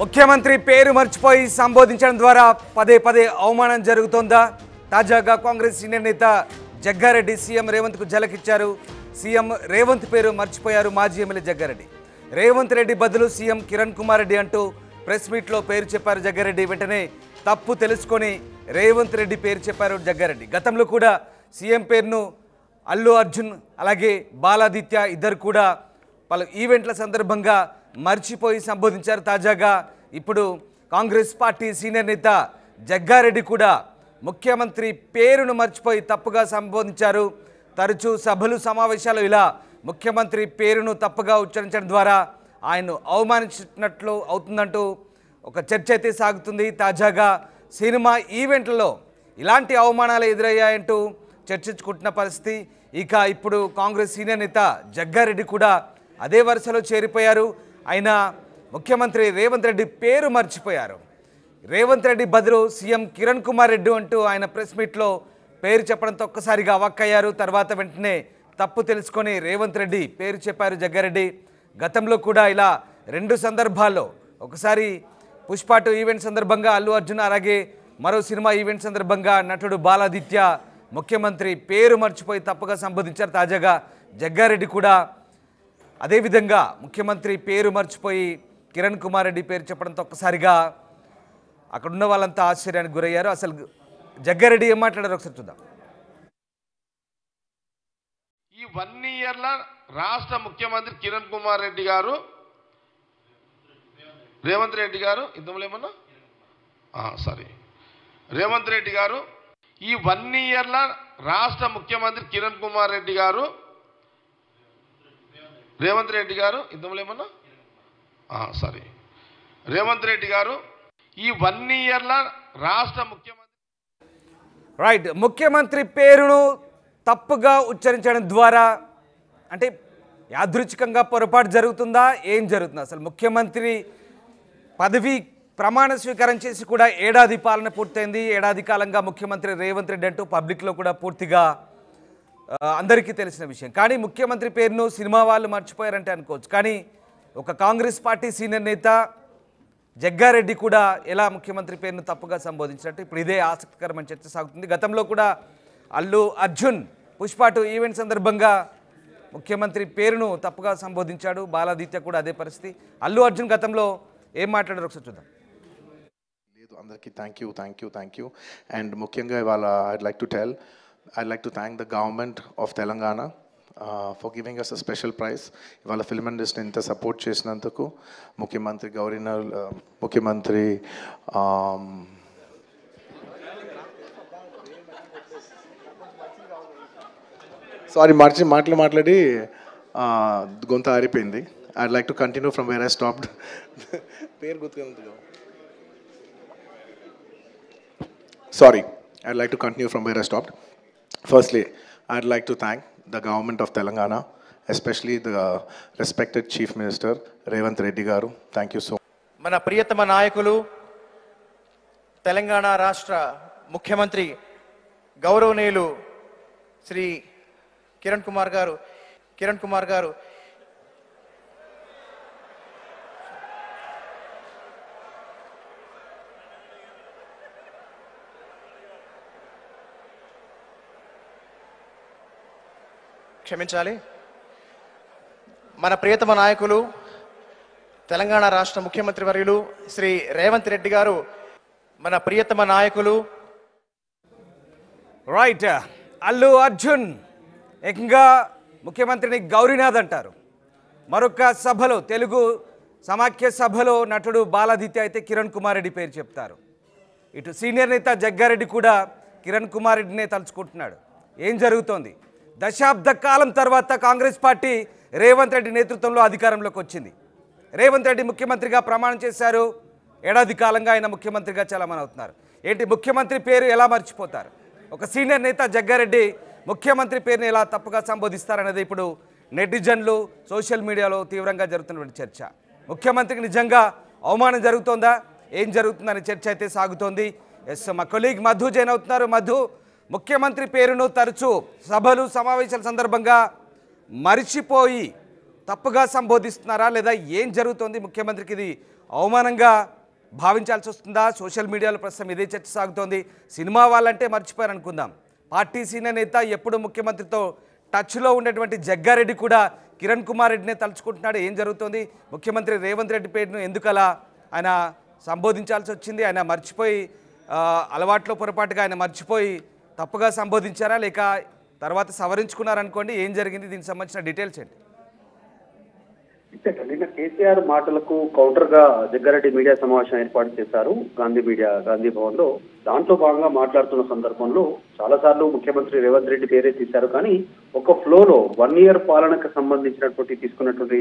ముఖ్యమంత్రి పేరు మర్చిపోయి సంబోధించడం ద్వారా పదే పదే అవమానం జరుగుతోందా? తాజాగా కాంగ్రెస్ సీనియర్ నేత జగ్గారెడ్డి సీఎం రేవంత్ కు జలకిచ్చారు. సీఎం రేవంత్ పేరు మర్చిపోయారు మాజీ ఎమ్మెల్యే జగ్గారెడ్డి. రేవంత్ రెడ్డి బదులు సీఎం కిరణ్ కుమార్ రెడ్డి అంటూ ప్రెస్ మీట్లో పేరు చెప్పారు జగ్గారెడ్డి. వెంటనే తప్పు తెలుసుకొని రేవంత్ రెడ్డి పేరు చెప్పారు జగ్గారెడ్డి. గతంలో కూడా సీఎం పేరును అల్లు అర్జున్ అలాగే బాలాదిత్య ఇద్దరు కూడా పలు ఈవెంట్ల సందర్భంగా మర్చిపోయి సంబోధించారు. తాజాగా ఇప్పుడు కాంగ్రెస్ పార్టీ సీనియర్ నేత జగ్గారెడ్డి కూడా ముఖ్యమంత్రి పేరును మర్చిపోయి తప్పుగా సంబోధించారు. తరచూ సభలు సమావేశాలు ఇలా ముఖ్యమంత్రి పేరును తప్పుగా ఉచ్చరించడం ద్వారా ఆయన్ను అవమానించినట్లు అవుతుందంటూ ఒక చర్చ అయితే సాగుతుంది. తాజాగా సినిమా ఈవెంట్లలో ఇలాంటి అవమానాలు ఎదురయ్యాయంటూ చర్చించుకుంటున్న పరిస్థితి. ఇక ఇప్పుడు కాంగ్రెస్ సీనియర్ నేత జగ్గారెడ్డి కూడా అదే వరుసలో చేరిపోయారు. ఆయన ముఖ్యమంత్రి రేవంత్ రెడ్డి పేరు మర్చిపోయారు. రేవంత్ రెడ్డి బదులు సీఎం కిరణ్ కుమార్ రెడ్డి అంటూ ఆయన ప్రెస్ మీట్లో పేరు చెప్పడంతో ఒక్కసారిగా అవాక్కయ్యారు. తర్వాత వెంటనే తప్పు తెలుసుకొని రేవంత్ రెడ్డి పేరు చెప్పారు జగ్గారెడ్డి. గతంలో కూడా ఇలా రెండు సందర్భాల్లో, ఒకసారి పుష్ప 2 ఈవెంట్ సందర్భంగా అల్లు అర్జున్, అలాగే మరో సినిమా ఈవెంట్ సందర్భంగా నటుడు బాలాదిత్య ముఖ్యమంత్రి పేరు మర్చిపోయి తప్పుగా సంబోధించారు. తాజాగా జగ్గారెడ్డి కూడా అదేవిధంగా ముఖ్యమంత్రి పేరు మర్చిపోయి కిరణ్ కుమార్ రెడ్డి పేరు చెప్పడంతో ఒక్కసారిగా అక్కడున్న వాళ్ళంతా ఆశ్చర్యానికి గురయ్యారు. అసలు జగ్గారెడ్డి ఏం మాట్లాడారు ఒకసారి చూద్దాం. ఈ 1 ఇయర్ల రాష్ట్ర ముఖ్యమంత్రి కిరణ్ కుమార్ రెడ్డి గారు, రేవంత్ రెడ్డి గారు, ఇంతమేమన్నా రేవంత్ రెడ్డి గారు ఈ 1 ఇయర్ల రాష్ట్ర ముఖ్యమంత్రి కిరణ్ కుమార్ రెడ్డి గారు, రేవంత్ రెడ్డి గారు, ఇంతమేమన్నా రేవంత్ రెడ్డి గారు ఈ 1 ఇయర్ల రాష్ట్ర ముఖ్యమంత్రి పేరును తప్పుగా ఉచ్చరించడం ద్వారా అంటే యాదృచ్ఛికంగా పొరపాటు జరుగుతుందా, ఏం జరుగుతుందా? అసలు ముఖ్యమంత్రి పదవి ప్రమాణ స్వీకారం చేసి కూడా ఏడాది పాలన పూర్తయింది. ఏడాది కాలంగా ముఖ్యమంత్రి రేవంత్ రెడ్డి అంటూ పబ్లిక్లో కూడా పూర్తిగా అందరికీ తెలిసిన విషయం. కానీ ముఖ్యమంత్రి పేరును సినిమా వాళ్ళు మర్చిపోయారంటే అనుకోవచ్చు. కానీ ఒక కాంగ్రెస్ పార్టీ సీనియర్ నేత జగ్గారెడ్డి కూడా ఎలా ముఖ్యమంత్రి పేరును తప్పుగా సంబోధించినట్టు ఇప్పుడు ఇదే ఆసక్తికరమైన చర్చ సాగుతుంది. గతంలో కూడా అల్లు అర్జున్ పుష్ప 2 ఈవెంట్ సందర్భంగా ముఖ్యమంత్రి పేరును తప్పుగా సంబోధించాడు. బాలాదిత్య కూడా అదే పరిస్థితి. అల్లు అర్జున్ గతంలో ఏం మాట్లాడారు ఒకసారి చూద్దాం. అందరికీ థ్యాంక్ యూ అండ్ ముఖ్యంగా ఇవాళ I'd like to thank the government of Telangana for giving us a special prize. ఇవాళ ఫిల్మ్ ఇండస్ట్రీ ఇంత సపోర్ట్ చేసినందుకు ముఖ్యమంత్రి గవర్నర్, ముఖ్యమంత్రి మాట్లాడి గొంత ఆరిపోయింది. I'd like to continue from where I stopped. పేరు గుర్తుకుంది. I'd like to continue from where I stopped. Firstly, I'd like to thank the government of Telangana, especially the respected Chief Minister Revanth Reddy garu. Thank you so much. మన ప్రియతమ నాయకులు తెలంగాణ రాష్ట్ర ముఖ్యమంత్రి గౌరవనీయులు శ్రీ కిరణ్ కుమార్ గారు క్షమించాలి. మన ప్రియతమ నాయకులు తెలంగాణ రాష్ట్ర ముఖ్యమంత్రి వర్యులు శ్రీ రేవంత్ రెడ్డి గారు, మన ప్రియతమ నాయకులు అల్లు అర్జున్ ఏకంగా ముఖ్యమంత్రిని గౌరీనాథ్ అంటారు. మరొక సభలో, తెలుగు సమాఖ్య సభలో నటుడు బాలాదిత్య అయితే కిరణ్ కుమార్ రెడ్డి పేరు చెప్తారు. ఇటు సీనియర్ నేత జగ్గారెడ్డి కూడా కిరణ్ కుమార్ రెడ్డినే తలుచుకుంటున్నాడు. ఏం జరుగుతోంది? దశాబ్ద కాలం తర్వాత కాంగ్రెస్ పార్టీ రేవంత్ రెడ్డి నేతృత్వంలో అధికారంలోకి వచ్చింది. రేవంత్ రెడ్డి ముఖ్యమంత్రిగా ప్రమాణం చేశారు. ఏడాది కాలంగా ఆయన ముఖ్యమంత్రిగా చలామణి అవుతున్నారు. ఏంటి ముఖ్యమంత్రి పేరు ఎలా మర్చిపోతారు? ఒక సీనియర్ నేత జగ్గారెడ్డి ముఖ్యమంత్రి పేరుని ఎలా తప్పుగా సంబోధిస్తారనేది ఇప్పుడు నెటిజన్లు, సోషల్ మీడియాలో తీవ్రంగా జరుగుతున్నటువంటి చర్చ. ముఖ్యమంత్రికి నిజంగా అవమానం జరుగుతోందా, ఏం జరుగుతుందనే చర్చ అయితే సాగుతోంది. మా కొలీగ్ మధు జైన్ అవుతున్నారు. మధు, ముఖ్యమంత్రి పేరును తరచూ సభలు సమావేశాల సందర్భంగా మరిచిపోయి తప్పుగా సంబోధిస్తున్నారా లేదా ఏం జరుగుతోంది? ముఖ్యమంత్రికి ఇది అవమానంగా భావించాల్సి వస్తుందా? సోషల్ మీడియాలో ప్రస్తుతం ఇదే చర్చ సాగుతోంది. సినిమా వాళ్ళంటే మర్చిపోయారు అనుకుందాం. పార్టీ సీనియర్ నేత, ఎప్పుడు ముఖ్యమంత్రితో టచ్లో ఉండేటువంటి జగ్గారెడ్డి కూడా కిరణ్ కుమార్ రెడ్డినే తలుచుకుంటున్నాడు. ఏం జరుగుతోంది? ముఖ్యమంత్రి రేవంత్ రెడ్డి పేరును ఎందుకలా ఆయన సంబోధించాల్సి వచ్చింది? ఆయన మర్చిపోయి అలవాట్లో పొరపాటుగా ఆయన మర్చిపోయి తప్పుగా సంబోధించారా, లేక తర్వాత సవరించుకున్నారనుకోండి? ఏం జరిగింది? దీనికి సంబంధించిన డీటెయిల్స్ ఏంటి? నిన్న కేసీఆర్ మాటలకు కౌంటర్ గా జగ్గారెడ్డి మీడియా సమావేశం ఏర్పాటు చేశారు గాంధీ భవన్ లో. దాంట్లో భాగంగా మాట్లాడుతున్న సందర్భంలో చాలా సార్లు ముఖ్యమంత్రి రేవంత్ రెడ్డి పేరే తీశారు. కానీ ఒక ఫ్లోలో 1 year పాలనకు సంబంధించినటువంటి తీసుకున్నటువంటి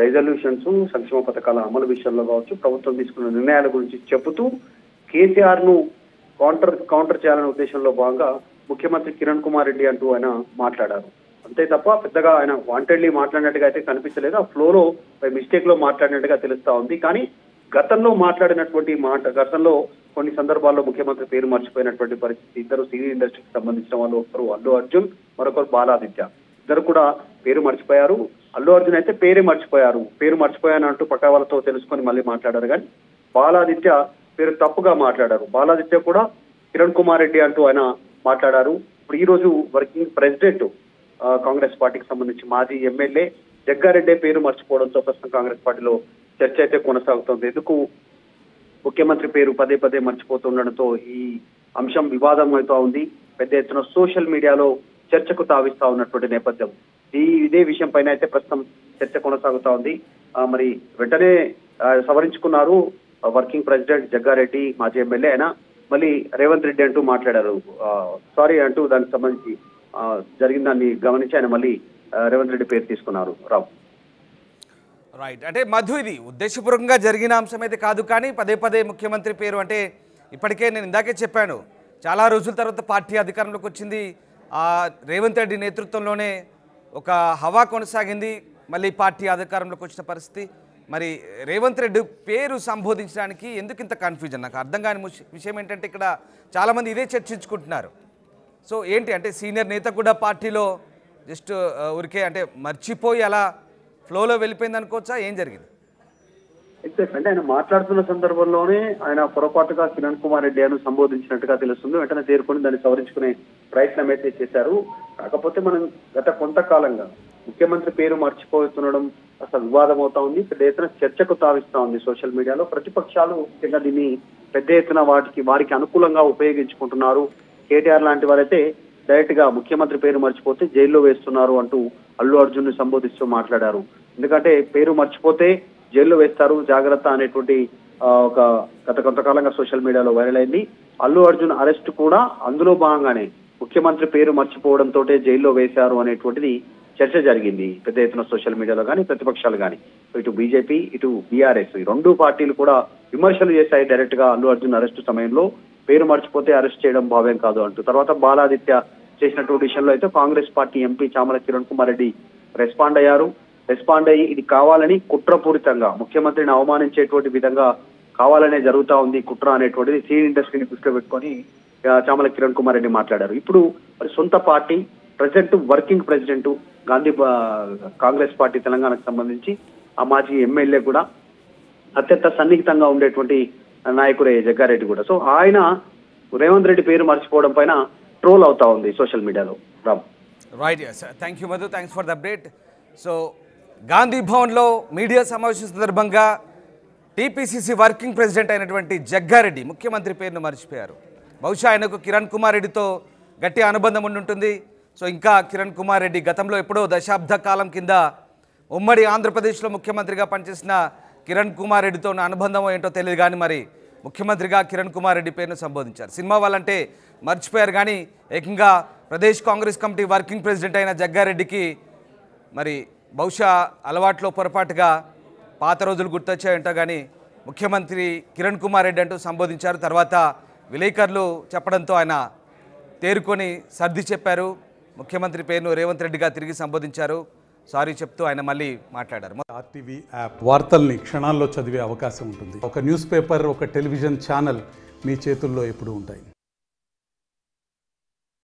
రెజల్యూషన్స్, సంక్షేమ పథకాల అమలు విషయంలో కావచ్చు, ప్రభుత్వం తీసుకున్న నిర్ణయాల గురించి చెబుతూ కేసీఆర్ ను కౌంటర్ చేయాలనే ఉద్దేశంలో భాగంగా ముఖ్యమంత్రి కిరణ్ కుమార్ రెడ్డి అంటూ ఆయన మాట్లాడారు. అంతే తప్ప పెద్దగా ఆయన వాంటెడ్లీ మాట్లాడినట్టుగా అయితే కనిపించలేదు. ఆ ఫ్లోలో మిస్టేక్ లో మాట్లాడినట్టుగా తెలుస్తా ఉంది. కానీ గతంలో మాట్లాడినటువంటి గతంలో కొన్ని సందర్భాల్లో ముఖ్యమంత్రి పేరు మర్చిపోయినటువంటి పరిస్థితి. ఇద్దరు సినీ ఇండస్ట్రీకి సంబంధించిన వాళ్ళు, ఒకరు అల్లు అర్జున్, మరొకరు బాలాదిత్య. ఇద్దరు కూడా పేరు మర్చిపోయారు. అల్లు అర్జున్ అయితే పేరు మర్చిపోయాను అంటూ పక్క వాళ్ళతో తెలుసుకొని మళ్ళీ మాట్లాడారు. కానీ బాలాదిత్య పేరు తప్పుగా మాట్లాడారు. బాలాదిత్య కూడా కిరణ్ కుమార్ రెడ్డి అంటూ ఆయన మాట్లాడారు. ఇప్పుడు ఈ రోజు వర్కింగ్ ప్రెసిడెంట్ కాంగ్రెస్ పార్టీకి సంబంధించి మాజీ ఎమ్మెల్యే జగ్గారెడ్డి పేరు మర్చిపోవడంతో ప్రస్తుతం కాంగ్రెస్ పార్టీలో చర్చ అయితే కొనసాగుతోంది. ఎందుకు ముఖ్యమంత్రి పేరు పదే పదే మర్చిపోతుండడంతో ఈ అంశం వివాదం అవుతా ఉంది. పెద్ద ఎత్తున సోషల్ మీడియాలో చర్చకు తావిస్తా ఉన్నటువంటి నేపథ్యం. ఇదే విషయం పైన అయితే ప్రస్తుతం చర్చ కొనసాగుతా ఉంది. మరి వెంటనే సవరించుకున్నారు వర్కింగ్ ప్రెసిడెంట్ జగ్గారెడ్డి, మాజీ ఎమ్మెల్యే. అయినా మళ్ళీ రేవంత్ రెడ్డి అంటూ మాట్లాడారు. సారీ అంటూ దానికి సంబంధించి జరిగిన దాన్ని గమనించి ఆయన మళ్ళీ రేవంత్ రెడ్డి పేరు తీసుకున్నారు. రావు రైట్. అంటే మధు, ఇది ఉద్దేశపూర్వకంగా జరిగిన అంశం అయితే కాదు. కానీ పదే పదే ముఖ్యమంత్రి పేరు అంటే ఇప్పటికే నేను ఇందాకే చెప్పాను, చాలా రోజుల తర్వాత పార్టీ అధికారంలోకి వచ్చింది. రేవంత్ రెడ్డి నేతృత్వంలోనే ఒక హవా కొనసాగింది. మళ్ళీ పార్టీ అధికారంలోకి వచ్చిన పరిస్థితి. మరి రేవంత్ రెడ్డి పేరు సంబోధించడానికి ఎందుకు ఇంత కన్ఫ్యూజన్? నాకు అర్థం కాని విషయం ఏంటంటే ఇక్కడ చాలామంది ఇదే చర్చించుకుంటున్నారు. సో ఏంటి అంటే సీనియర్ నేత కూడా పార్టీలో జస్ట్ ఊరికే అంటే మర్చిపోయి అలా ఫ్లోలో వెళ్ళిపోయింది అనుకోవచ్చా? ఏం జరిగింది? ఎగ్జాక్ట్. అంటే ఆయన మాట్లాడుతున్న సందర్భంలోనే ఆయన పొరపాటుగా కిరణ్ కుమార్ రెడ్డి అని సంబోధించినట్టుగా తెలుస్తుంది. వెంటనే చేరుకొని దాన్ని సవరించుకునే ప్రయత్నం అయితే చేశారు. కాకపోతే మనం గత కొంతకాలంగా ముఖ్యమంత్రి పేరు మర్చిపోతుండడం అసలు వివాదం అవుతా ఉంది. పెద్ద ఎత్తున చర్చకు తావిస్తా ఉంది సోషల్ మీడియాలో. ప్రతిపక్షాలు ముఖ్యంగా దీన్ని పెద్ద ఎత్తున వారికి అనుకూలంగా ఉపయోగించుకుంటున్నారు. కేటీఆర్ లాంటి వారైతే డైరెక్ట్ గా ముఖ్యమంత్రి పేరు మర్చిపోతే జైల్లో వేస్తున్నారు అంటూ అల్లు అర్జున్ ని సంబోధిస్తూ మాట్లాడారు. ఎందుకంటే పేరు మర్చిపోతే జైల్లో వేస్తారు, జాగ్రత్త అనేటువంటి ఒక గత కొంతకాలంగా సోషల్ మీడియాలో వైరల్ అయింది. అల్లు అర్జున్ అరెస్ట్ కూడా అందులో భాగంగానే ముఖ్యమంత్రి పేరు మర్చిపోవడంతో జైల్లో వేశారు అనేటువంటిది చర్చ జరిగింది పెద్ద ఎత్తున సోషల్ మీడియాలో కానీ, ప్రతిపక్షాలు కానీ. ఇటు బీజేపీ, ఇటు బీఆర్ఎస్, ఈ రెండు పార్టీలు కూడా విమర్శలు చేశాయి డైరెక్ట్ గా అల్లు అర్జున్ అరెస్టు సమయంలో. పేరు మర్చిపోతే అరెస్ట్ చేయడం భావ్యం కాదు అంటూ. తర్వాత బాలాదిత్య చేసినటువంటి విషయంలో అయితే Congress party MP Chamala Kiran Kumar Reddy respond అయ్యి ఇది కావాలని కుట్రపూరితంగా ముఖ్యమంత్రిని అవమానించేటువంటి విధంగా కావాలనే జరుగుతా ఉంది కుట్ర అనేటువంటిది సినీ ఇండస్ట్రీని దృష్టిలో పెట్టుకొని చామల కిరణ్ కుమార్ రెడ్డి మాట్లాడారు. ఇప్పుడు మరి సొంత party working president Congress party తెలంగాణకు సంబంధించి ఆ మాజీ ఎమ్మెల్యే కూడా అత్యంత సన్నిహితంగా ఉండేటువంటి నాయకుడే జగ్గారెడ్డి కూడా. సో ఆయన రేవంత్ రెడ్డి పేరు మర్చిపోవడం పైన ట్రోల్ అవుతా ఉంది సోషల్ మీడియాలో. Ram right. Thank you Madhu, thanks for the update. So Gandhi భవన్లో మీడియా సమావేశం సందర్భంగా టీపీసీసీ వర్కింగ్ ప్రెసిడెంట్ అయినటువంటి జగ్గారెడ్డి ముఖ్యమంత్రి పేరును మర్చిపోయారు. బహుశా ఆయనకు కిరణ్ కుమార్ రెడ్డితో గట్టి అనుబంధం ఉండుంటుంది. సో ఇంకా కిరణ్ కుమార్ రెడ్డి గతంలో ఎప్పుడో దశాబ్ద కాలం కింద ఉమ్మడి ఆంధ్రప్రదేశ్లో ముఖ్యమంత్రిగా పనిచేసిన కిరణ్ కుమార్ రెడ్డితో ఉన్న అనుబంధం ఏంటో తెలియదు. కానీ మరి ముఖ్యమంత్రిగా కిరణ్ కుమార్ రెడ్డి పేరును సంబోధించారు. సినిమా వాళ్ళంటే మర్చిపోయారు. కానీ ఏకంగా Pradesh Congress committee working president అయిన జగ్గారెడ్డికి మరి బహుశా అలవాట్లో పొరపాటుగా పాత రోజులు గుర్తొచ్చాయంటో కానీ ముఖ్యమంత్రి కిరణ్ కుమార్ రెడ్డి అంటూ సంబోధించారు. తర్వాత విలేకరులు చెప్పడంతో ఆయన తేరుకొని సర్ది చెప్పారు. ముఖ్యమంత్రి పేరును రేవంత్ రెడ్డిగా తిరిగి సంబోధించారు. సారీ చెప్తూ ఆయన మళ్ళీ మాట్లాడారు. ఆర్టీవీ యాప్ వార్తల్ని క్షణాల్లో చదివే అవకాశం ఉంటుంది. ఒక న్యూస్ పేపర్, ఒక టెలివిజన్ ఛానల్ మీ చేతుల్లో ఎప్పుడూ ఉంటాయి.